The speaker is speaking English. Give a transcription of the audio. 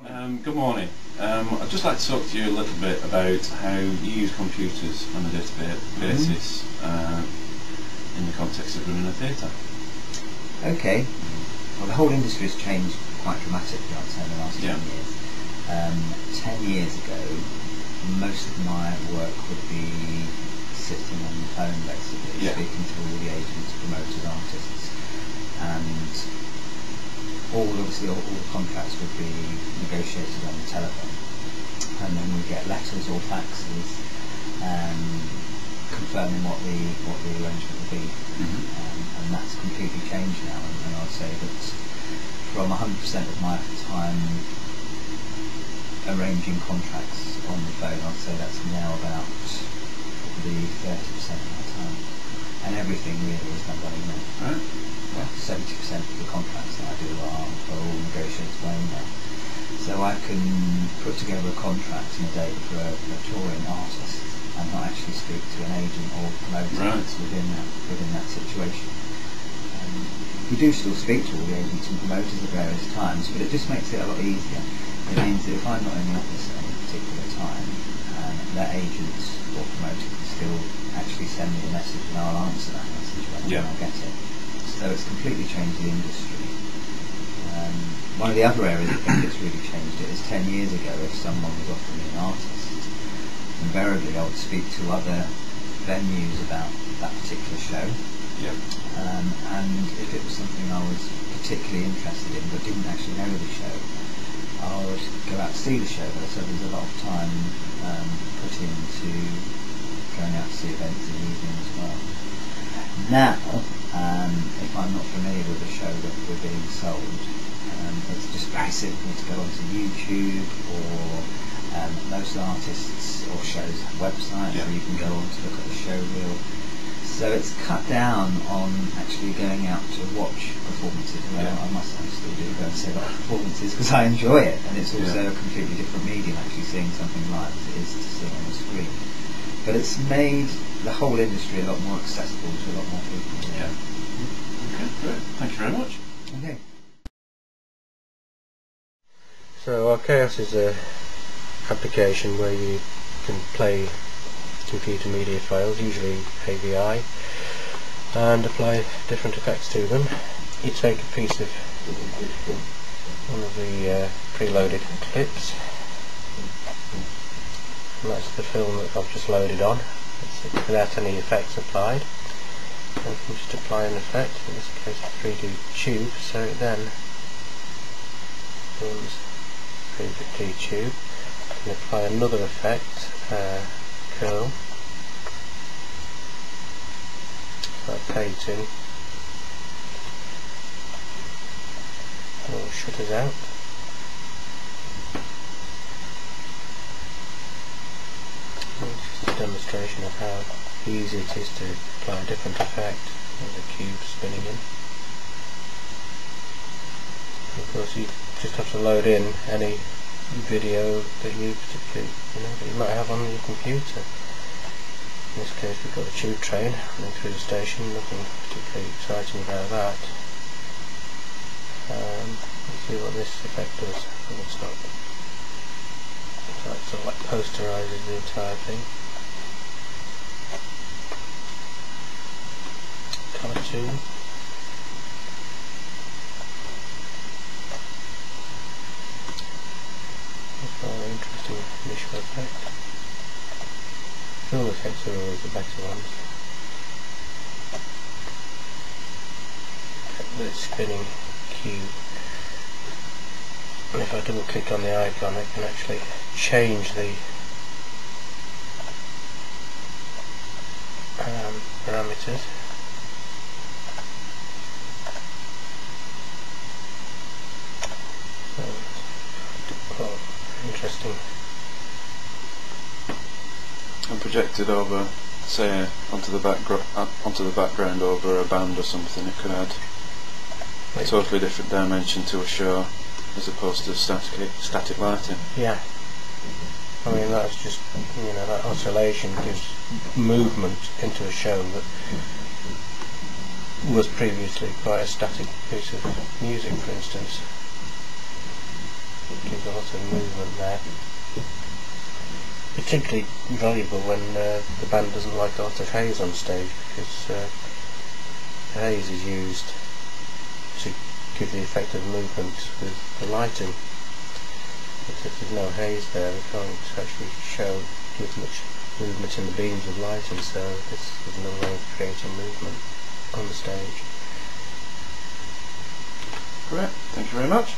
Good morning. I'd just like to talk to you a little bit about how you use computers on a day-to-day basis in the context of running a theatre. Okay. Well, the whole industry has changed quite dramatically, I'd say, in the last 10 years. 10 years ago, most of my work would be sitting on the phone, basically, speaking to all the agents, promoters, artists, and obviously all the contracts would be negotiated on the telephone, and then we get letters or faxes confirming what the arrangement will be, and that's completely changed now. And I'd say that from 100% of my time arranging contracts on the phone, I'd say that's now about probably 30% of my time, and everything really is done by email. Right. 70% of the contracts that I do are all negotiated by email. So I can put together a contract in a day for a touring artist and not actually speak to an agent or promoter within that situation. We do still speak to all the agents and promoters at various times, but it just makes it a lot easier. It means that if I'm not in the office at any particular time, that agent or promoter can still actually send me a message and I'll answer that message when I get it. So it's completely changed the industry. One of the other areas I think that's really changed it is 10 years ago, if someone was offering me an artist, invariably I would speak to other venues about that particular show. And if it was something I was particularly interested in but didn't actually know the show, I would go out to see the show. But so there's a lot of time put into going out to see events in the evening as well. Now, if I'm not familiar with the show that we're being sold, it's just very simple to go onto YouTube, or most artists or shows have websites where you can go on to look at the show reel. So it's cut down on actually going out to watch performances. I must still do go and see a lot of performances because I enjoy it, and it's also a completely different medium actually seeing something live as it is to see on the screen. But it's made the whole industry a lot more accessible to a lot more people. Okay, great. Thank you very much. Okay. So Archaeos is an application where you can play computer media files, usually AVI, and apply different effects to them. You take a piece of one of the preloaded clips, and that's the film that I've just loaded on. It's without any effects applied. And you can just apply an effect, in this case a 3D tube, so it then runs 3D tube. You can apply another effect, curl, so that fades in, or shutters out. Just a demonstration of how easy it is to apply a different effect with a cube spinning in. Of course, you just have to load in any video that you particularly that you might have on your computer. In this case, we've got a tube train running through the station. Nothing particularly exciting about that. Let's see what this effect does. It's not. So it sort of like posterises the entire thing. Colour tune. That's quite an interesting initial effect. Film effects are always the better ones. The spinning cube. And if I double click on the icon, I can actually change the parameters. Quite interesting. And projected over, say, onto the background over a band or something, it could add a totally different dimension to a show as opposed to static lighting. Yeah. I mean, that's just, that oscillation gives movement into a show that was previously quite a static piece of music, for instance. It gives a lot of movement there. Particularly valuable when the band doesn't like a lot of haze on stage, because the haze is used to give the effect of movement with the lighting. But if there's no haze there, we can't actually give much movement in the beams of lighting, so this is another way of creating movement on the stage. Great, thank you very much.